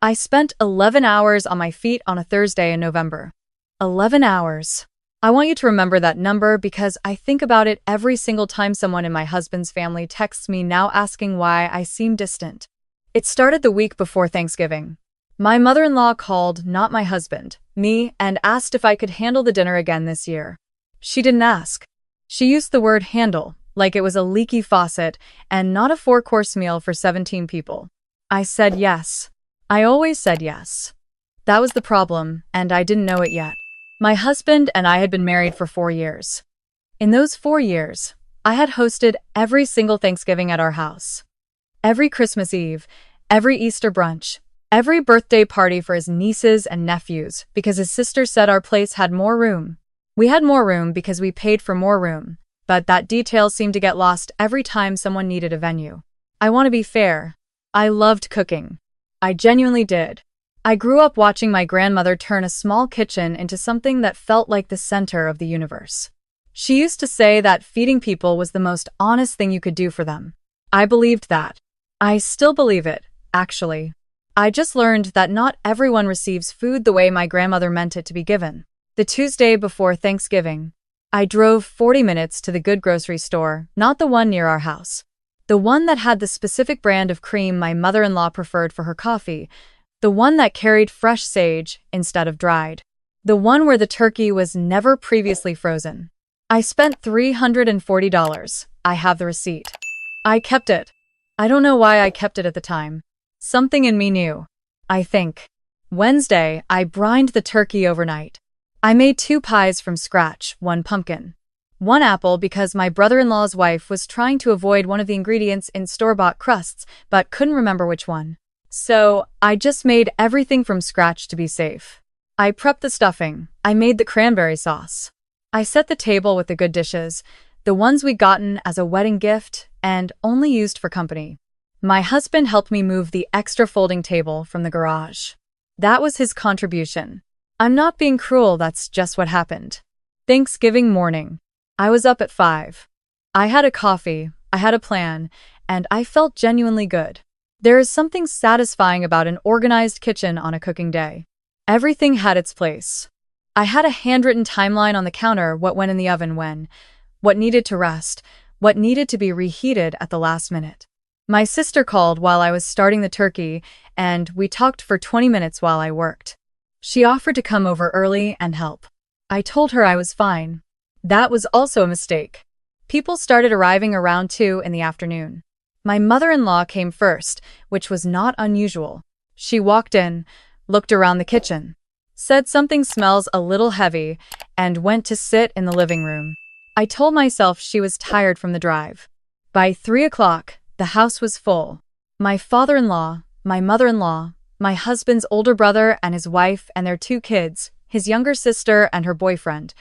I spent 11 hours on my feet on a Thursday in November. 11 hours. I want you to remember that number because I think about it every single time someone in my husband's family texts me now asking why I seem distant. It started the week before Thanksgiving. My mother-in-law called, not my husband, me, and asked if I could handle the dinner again this year. She didn't ask. She used the word handle, like it was a leaky faucet and not a 4-course meal for 17 people. I said yes. I always said yes. That was the problem, and I didn't know it yet. My husband and I had been married for 4 years. In those 4 years, I had hosted every single Thanksgiving at our house. Every Christmas Eve, every Easter brunch, every birthday party for his nieces and nephews because his sister said our place had more room. We had more room because we paid for more room, but that detail seemed to get lost every time someone needed a venue. I want to be fair. I loved cooking. I genuinely did. I grew up watching my grandmother turn a small kitchen into something that felt like the center of the universe. She used to say that feeding people was the most honest thing you could do for them. I believed that. I still believe it, actually. I just learned that not everyone receives food the way my grandmother meant it to be given. The Tuesday before Thanksgiving, I drove 40 minutes to the good grocery store, not the one near our house. The one that had the specific brand of cream my mother-in-law preferred for her coffee. The one that carried fresh sage instead of dried. The one where the turkey was never previously frozen. I spent $340. I have the receipt. I kept it. I don't know why I kept it at the time. Something in me knew. I think. Wednesday, I brined the turkey overnight. I made 2 pies from scratch, 1 pumpkin. 1 apple because my brother-in-law's wife was trying to avoid one of the ingredients in store-bought crusts, but couldn't remember which one. So, I just made everything from scratch to be safe. I prepped the stuffing. I made the cranberry sauce. I set the table with the good dishes, the ones we'd gotten as a wedding gift and only used for company. My husband helped me move the extra folding table from the garage. That was his contribution. I'm not being cruel, that's just what happened. Thanksgiving morning. I was up at 5. I had a coffee, I had a plan, and I felt genuinely good. There is something satisfying about an organized kitchen on a cooking day. Everything had its place. I had a handwritten timeline on the counter, what went in the oven when, what needed to rest, what needed to be reheated at the last minute. My sister called while I was starting the turkey, and we talked for 20 minutes while I worked. She offered to come over early and help. I told her I was fine. That was also a mistake. People started arriving around 2 in the afternoon. My mother-in-law came first, which was not unusual. She walked in, looked around the kitchen, said something smells a little heavy, and went to sit in the living room. I told myself she was tired from the drive. By 3 o'clock, the house was full. My father-in-law, my mother-in-law, my husband's older brother and his wife and their 2 kids, his younger sister and her boyfriend,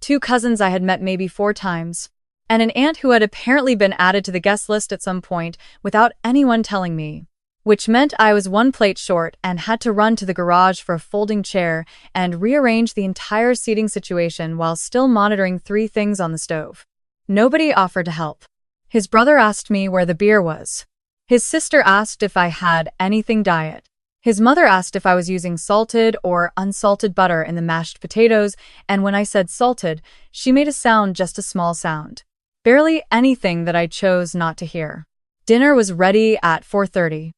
2 cousins I had met maybe 4 times, and an aunt who had apparently been added to the guest list at some point without anyone telling me, which meant I was 1 plate short and had to run to the garage for a folding chair and rearrange the entire seating situation while still monitoring 3 things on the stove. Nobody offered to help. His brother asked me where the beer was. His sister asked if I had anything diet. His mother asked if I was using salted or unsalted butter in the mashed potatoes, and when I said salted, she made a sound, just a small sound. Barely anything that I chose not to hear. Dinner was ready at 4:30.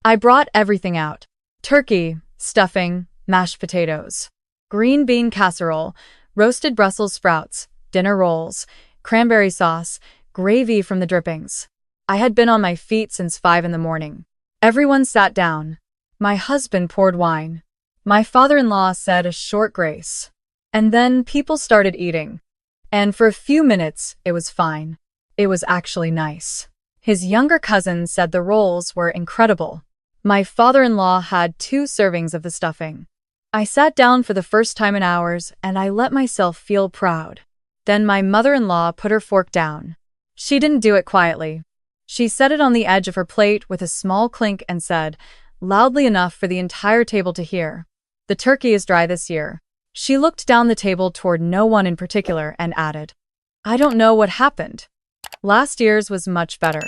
I brought everything out. Turkey, stuffing, mashed potatoes, green bean casserole, roasted Brussels sprouts, dinner rolls, cranberry sauce, gravy from the drippings. I had been on my feet since 5 in the morning. Everyone sat down. My husband poured wine. My father-in-law said a short grace. And then people started eating. And for a few minutes, it was fine. It was actually nice. His younger cousin said the rolls were incredible. My father-in-law had 2 servings of the stuffing. I sat down for the first time in hours, and I let myself feel proud. Then my mother-in-law put her fork down. She didn't do it quietly. She set it on the edge of her plate with a small clink and said, loudly enough for the entire table to hear, "The turkey is dry this year." She looked down the table toward no one in particular and added, "I don't know what happened. Last year's was much better."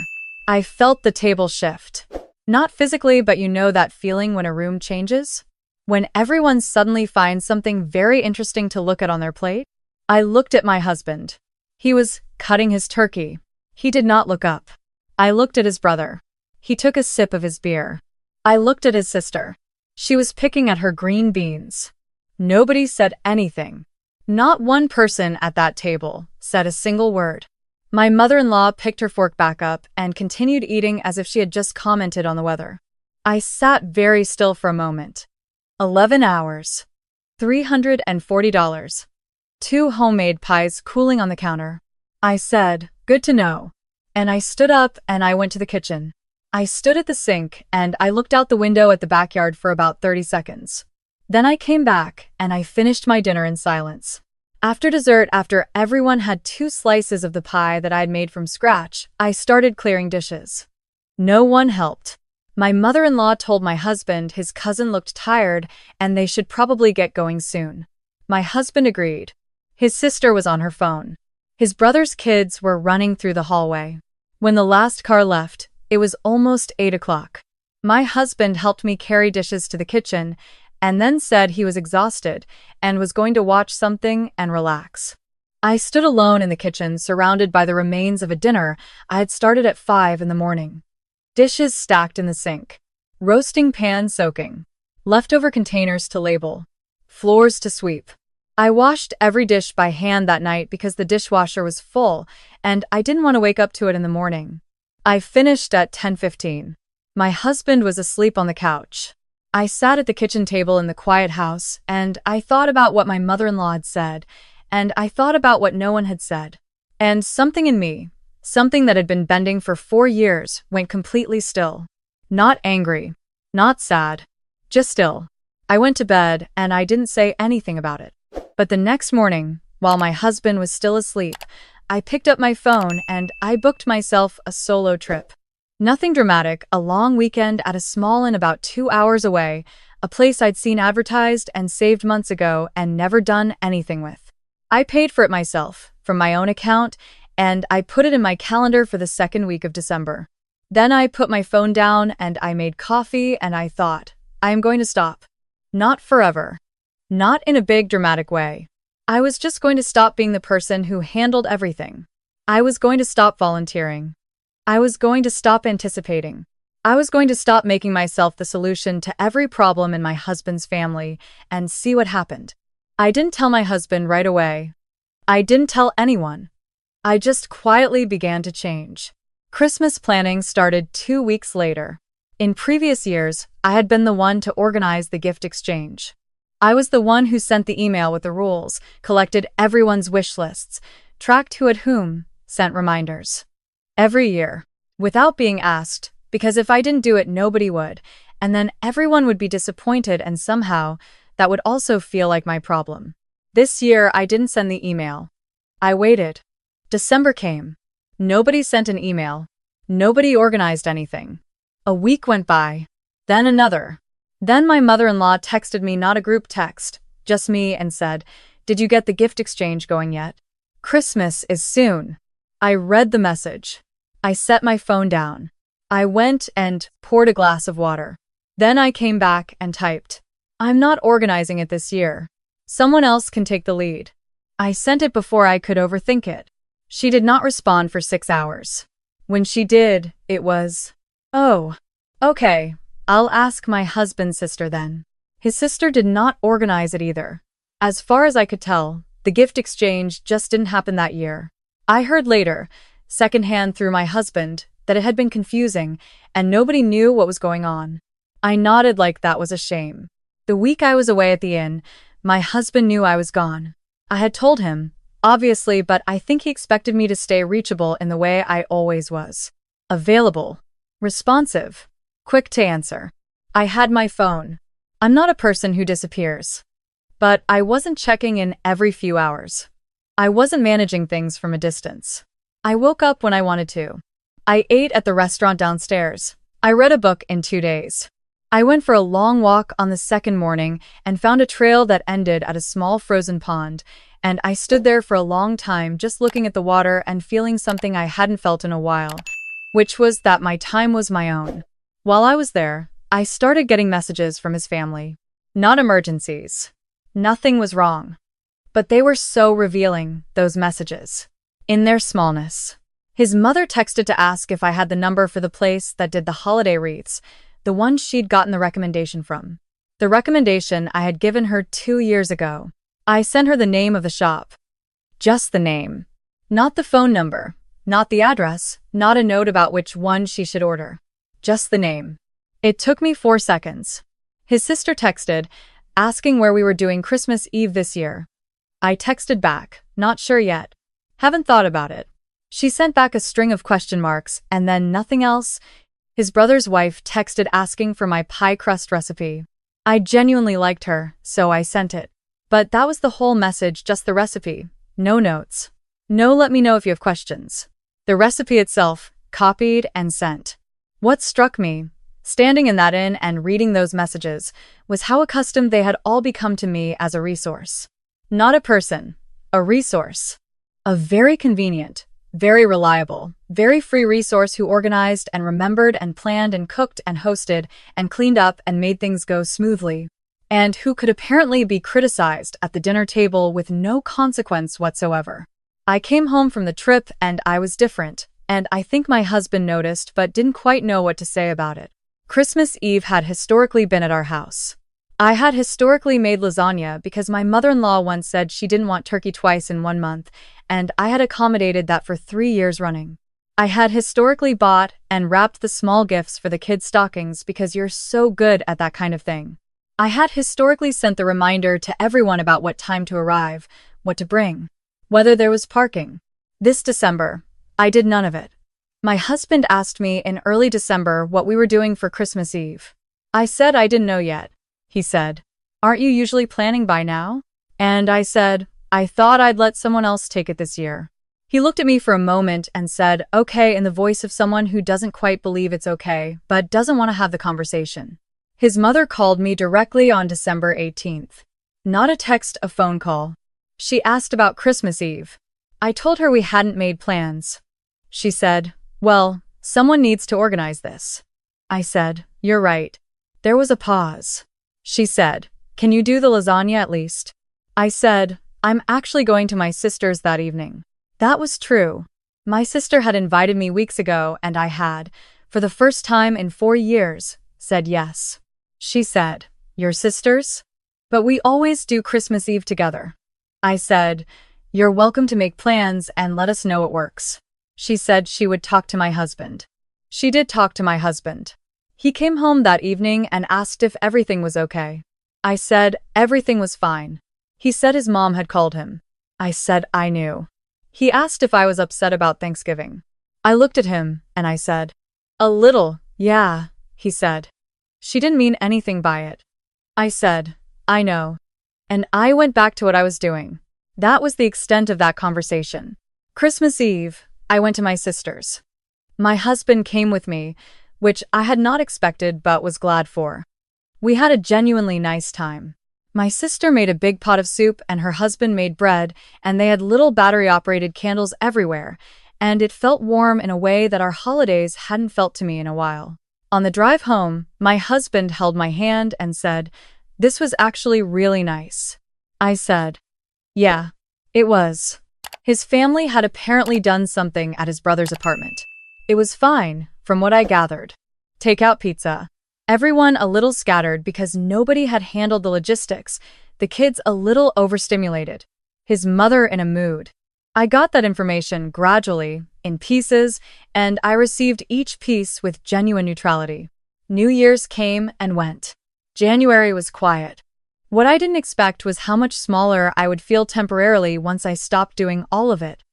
I felt the table shift. Not physically, but you know that feeling when a room changes? When everyone suddenly finds something very interesting to look at on their plate? I looked at my husband. He was cutting his turkey. He did not look up. I looked at his brother. He took a sip of his beer. I looked at his sister. She was picking at her green beans. Nobody said anything. Not one person at that table said a single word. My mother-in-law picked her fork back up and continued eating as if she had just commented on the weather. I sat very still for a moment. 11 hours. $340. 2 homemade pies cooling on the counter. I said, "Good to know." And I stood up and I went to the kitchen. I stood at the sink and I looked out the window at the backyard for about 30 seconds. Then I came back and I finished my dinner in silence. After dessert, after everyone had 2 slices of the pie that I'd made from scratch, I started clearing dishes. No one helped. My mother-in-law told my husband his cousin looked tired and they should probably get going soon. My husband agreed. His sister was on her phone. His brother's kids were running through the hallway. When the last car left, it was almost 8 o'clock. My husband helped me carry dishes to the kitchen and then said he was exhausted and was going to watch something and relax. I stood alone in the kitchen, surrounded by the remains of a dinner I had started at 5 in the morning. Dishes stacked in the sink. Roasting pan soaking. Leftover containers to label. Floors to sweep. I washed every dish by hand that night because the dishwasher was full and I didn't want to wake up to it in the morning. I finished at 10:15. My husband was asleep on the couch. I sat at the kitchen table in the quiet house and I thought about what my mother-in-law had said, and I thought about what no one had said. And something in me, something that had been bending for 4 years, went completely still. Not angry, not sad, just still. I went to bed and I didn't say anything about it. But the next morning, while my husband was still asleep, I picked up my phone and I booked myself a solo trip. Nothing dramatic, a long weekend at a small inn about 2 hours away, a place I'd seen advertised and saved months ago and never done anything with. I paid for it myself, from my own account, and I put it in my calendar for the second week of December. Then I put my phone down and I made coffee and I thought, I am going to stop. Not forever. Not in a big dramatic way. I was just going to stop being the person who handled everything. I was going to stop volunteering. I was going to stop anticipating. I was going to stop making myself the solution to every problem in my husband's family and see what happened. I didn't tell my husband right away. I didn't tell anyone. I just quietly began to change. Christmas planning started 2 weeks later. In previous years, I had been the one to organize the gift exchange. I was the one who sent the email with the rules, collected everyone's wish lists, tracked who had whom, sent reminders. Every year, without being asked, because if I didn't do it, nobody would, and then everyone would be disappointed and somehow that would also feel like my problem. This year, I didn't send the email. I waited. December came. Nobody sent an email. Nobody organized anything. A week went by. Then another. Then my mother-in-law texted me, not a group text, just me, and said, "Did you get the gift exchange going yet? Christmas is soon." I read the message. I set my phone down. I went and poured a glass of water. Then I came back and typed, "I'm not organizing it this year. Someone else can take the lead." I sent it before I could overthink it. She did not respond for 6 hours. When she did, it was, "Oh, okay. I'll ask my husband's sister then." His sister did not organize it either. As far as I could tell, the gift exchange just didn't happen that year. I heard later, secondhand through my husband, that it had been confusing and nobody knew what was going on. I nodded like that was a shame. The week I was away at the inn, my husband knew I was gone. I had told him, obviously, but I think he expected me to stay reachable in the way I always was. Available. Responsive. Quick to answer. I had my phone. I'm not a person who disappears. But I wasn't checking in every few hours. I wasn't managing things from a distance. I woke up when I wanted to. I ate at the restaurant downstairs. I read a book in 2 days. I went for a long walk on the second morning and found a trail that ended at a small frozen pond, and I stood there for a long time just looking at the water and feeling something I hadn't felt in a while, which was that my time was my own. While I was there, I started getting messages from his family. Not emergencies. Nothing was wrong. But they were so revealing, those messages. In their smallness. His mother texted to ask if I had the number for the place that did the holiday wreaths, the one she'd gotten the recommendation from. The recommendation I had given her 2 years ago. I sent her the name of the shop. Just the name. Not the phone number, not the address, not a note about which one she should order. Just the name. It took me 4 seconds. His sister texted, asking where we were doing Christmas Eve this year. I texted back, not sure yet. Haven't thought about it. She sent back a string of question marks, and then nothing else. His brother's wife texted asking for my pie crust recipe. I genuinely liked her, so I sent it. But that was the whole message, just the recipe. No notes. No let me know if you have questions. The recipe itself, copied and sent. What struck me, standing in that inn and reading those messages, was how accustomed they had all become to me as a resource. Not a person, a resource. A very convenient, very reliable, very free resource who organized and remembered and planned and cooked and hosted and cleaned up and made things go smoothly, and who could apparently be criticized at the dinner table with no consequence whatsoever. I came home from the trip and I was different, and I think my husband noticed but didn't quite know what to say about it. Christmas Eve had historically been at our house. I had historically made lasagna because my mother-in-law once said she didn't want turkey twice in 1 month, and I had accommodated that for 3 years running. I had historically bought and wrapped the small gifts for the kids' stockings because you're so good at that kind of thing. I had historically sent the reminder to everyone about what time to arrive, what to bring, whether there was parking. This December, I did none of it. My husband asked me in early December what we were doing for Christmas Eve. I said I didn't know yet. He said, "Aren't you usually planning by now?" And I said, "I thought I'd let someone else take it this year." He looked at me for a moment and said, "Okay," in the voice of someone who doesn't quite believe it's okay, but doesn't want to have the conversation. His mother called me directly on December 18th. Not a text, a phone call. She asked about Christmas Eve. I told her we hadn't made plans. She said, "Well, someone needs to organize this." I said, "You're right." There was a pause. She said, "Can you do the lasagna at least?" I said, "I'm actually going to my sister's that evening." That was true. My sister had invited me weeks ago and I had, for the first time in 4 years, said yes. She said, "Your sister's? But we always do Christmas Eve together." I said, "You're welcome to make plans and let us know it works." She said she would talk to my husband. She did talk to my husband. He came home that evening and asked if everything was okay. I said everything was fine. He said his mom had called him. I said I knew. He asked if I was upset about Thanksgiving. I looked at him and I said, "A little, yeah," he said. "She didn't mean anything by it." I said, "I know." And I went back to what I was doing. That was the extent of that conversation. Christmas Eve, I went to my sister's. My husband came with me, which I had not expected but was glad for. We had a genuinely nice time. My sister made a big pot of soup and her husband made bread, and they had little battery-operated candles everywhere, and it felt warm in a way that our holidays hadn't felt to me in a while. On the drive home, my husband held my hand and said, "This was actually really nice." I said, "Yeah, it was." His family had apparently done something at his brother's apartment. It was fine, from what I gathered. Takeout pizza. Everyone a little scattered because nobody had handled the logistics, the kids a little overstimulated, his mother in a mood. I got that information gradually, in pieces, and I received each piece with genuine neutrality. New Year's came and went. January was quiet. What I didn't expect was how much smaller I would feel temporarily once I stopped doing all of it.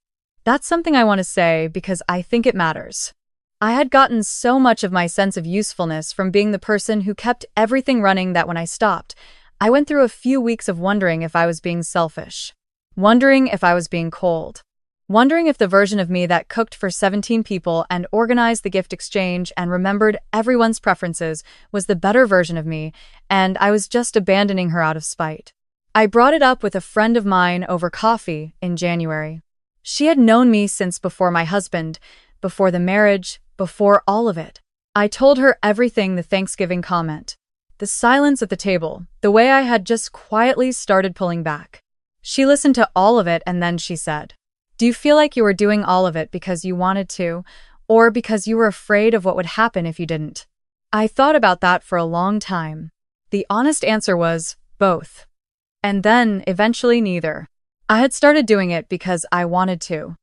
That's something I want to say because I think it matters. I had gotten so much of my sense of usefulness from being the person who kept everything running that when I stopped, I went through a few weeks of wondering if I was being selfish. Wondering if I was being cold. Wondering if the version of me that cooked for 17 people and organized the gift exchange and remembered everyone's preferences was the better version of me, and I was just abandoning her out of spite. I brought it up with a friend of mine over coffee in January. She had known me since before my husband, before the marriage, before all of it. I told her everything, the Thanksgiving comment, the silence at the table, the way I had just quietly started pulling back. She listened to all of it and then she said, "Do you feel like you were doing all of it because you wanted to, or because you were afraid of what would happen if you didn't?" I thought about that for a long time. The honest answer was both. And then, eventually, neither. I had started doing it because I wanted to.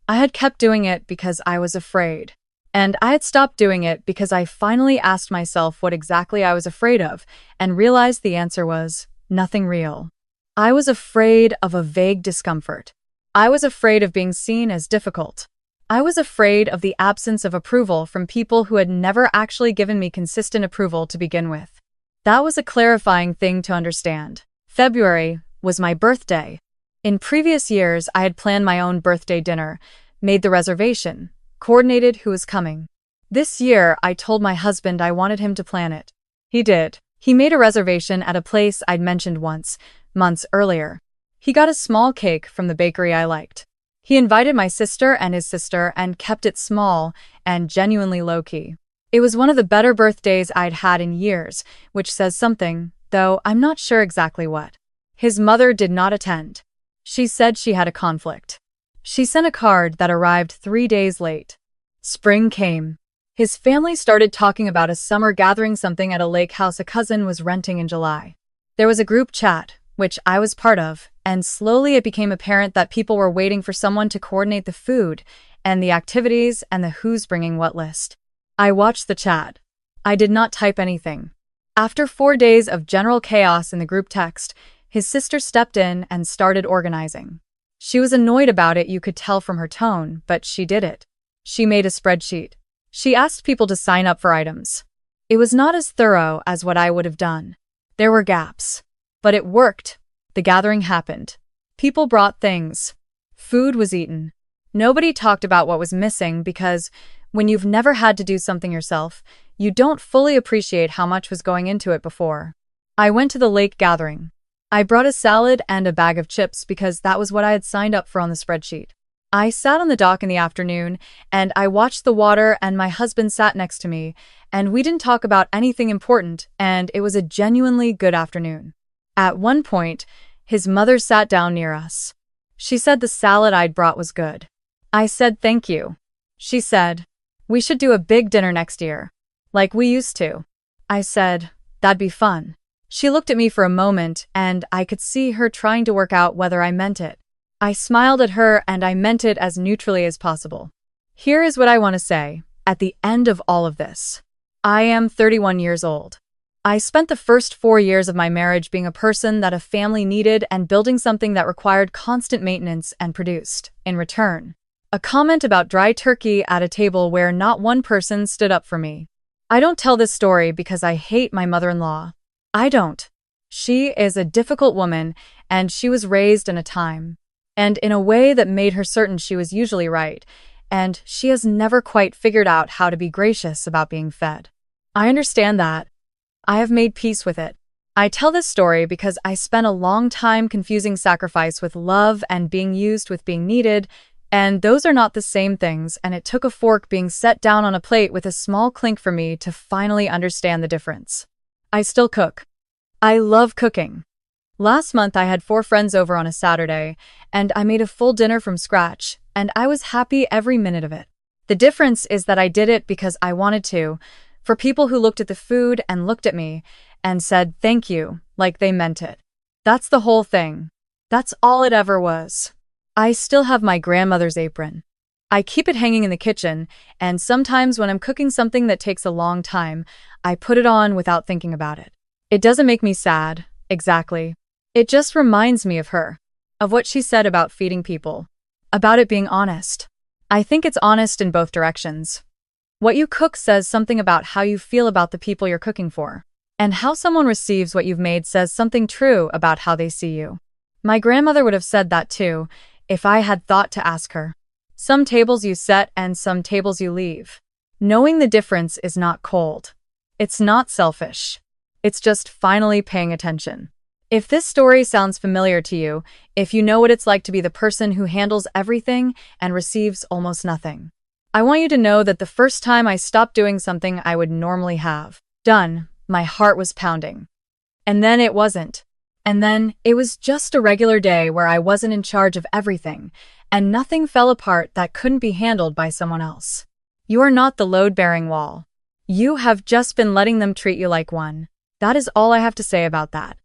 I had kept doing it because I was afraid. And I had stopped doing it because I finally asked myself what exactly I was afraid of and realized the answer was nothing real. I was afraid of a vague discomfort. I was afraid of being seen as difficult. I was afraid of the absence of approval from people who had never actually given me consistent approval to begin with. That was a clarifying thing to understand. February was my birthday. In previous years, I had planned my own birthday dinner, made the reservation, coordinated who was coming. This year, I told my husband I wanted him to plan it. He did. He made a reservation at a place I'd mentioned once, months earlier. He got a small cake from the bakery I liked. He invited my sister and his sister and kept it small and genuinely low-key. It was one of the better birthdays I'd had in years, which says something, though I'm not sure exactly what. His mother did not attend. She said she had a conflict. She sent a card that arrived 3 days late. Spring came. His family started talking about a summer gathering, something at a lake house a cousin was renting in July. There was a group chat, which I was part of, and slowly it became apparent that people were waiting for someone to coordinate the food and the activities and the who's bringing what list. I watched the chat. I did not type anything. After 4 days of general chaos in the group text, his sister stepped in and started organizing. She was annoyed about it, you could tell from her tone, but she did it. She made a spreadsheet. She asked people to sign up for items. It was not as thorough as what I would have done. There were gaps. But it worked. The gathering happened. People brought things. Food was eaten. Nobody talked about what was missing because, when you've never had to do something yourself, you don't fully appreciate how much was going into it before. I went to the lake gathering. I brought a salad and a bag of chips because that was what I had signed up for on the spreadsheet. I sat on the dock in the afternoon, and I watched the water, and my husband sat next to me, and we didn't talk about anything important, and it was a genuinely good afternoon. At one point, his mother sat down near us. She said the salad I'd brought was good. I said thank you. She said, "We should do a big dinner next year, like we used to." I said, "That'd be fun." She looked at me for a moment, and I could see her trying to work out whether I meant it. I smiled at her, and I meant it as neutrally as possible. Here is what I want to say, at the end of all of this. I am 31 years old. I spent the first 4 years of my marriage being a person that a family needed and building something that required constant maintenance and produced, in return, a comment about dry turkey at a table where not one person stood up for me. I don't tell this story because I hate my mother-in-law. I don't. She is a difficult woman, and she was raised in a time, and in a way that made her certain she was usually right, and she has never quite figured out how to be gracious about being fed. I understand that. I have made peace with it. I tell this story because I spent a long time confusing sacrifice with love and being used with being needed, and those are not the same things, and it took a fork being set down on a plate with a small clink for me to finally understand the difference. I still cook. I love cooking. Last month I had 4 friends over on a Saturday, and I made a full dinner from scratch, and I was happy every minute of it. The difference is that I did it because I wanted to, for people who looked at the food and looked at me and said thank you, like they meant it. That's the whole thing. That's all it ever was. I still have my grandmother's apron. I keep it hanging in the kitchen, and sometimes when I'm cooking something that takes a long time, I put it on without thinking about it. It doesn't make me sad, exactly. It just reminds me of her, of what she said about feeding people, about it being honest. I think it's honest in both directions. What you cook says something about how you feel about the people you're cooking for, and how someone receives what you've made says something true about how they see you. My grandmother would have said that too, if I had thought to ask her. Some tables you set and some tables you leave. Knowing the difference is not cold. It's not selfish. It's just finally paying attention. If this story sounds familiar to you, if you know what it's like to be the person who handles everything and receives almost nothing, I want you to know that the first time I stopped doing something I would normally have done, my heart was pounding. And then it wasn't. And then it was just a regular day where I wasn't in charge of everything, and nothing fell apart that couldn't be handled by someone else. You are not the load-bearing wall. You have just been letting them treat you like one. That is all I have to say about that.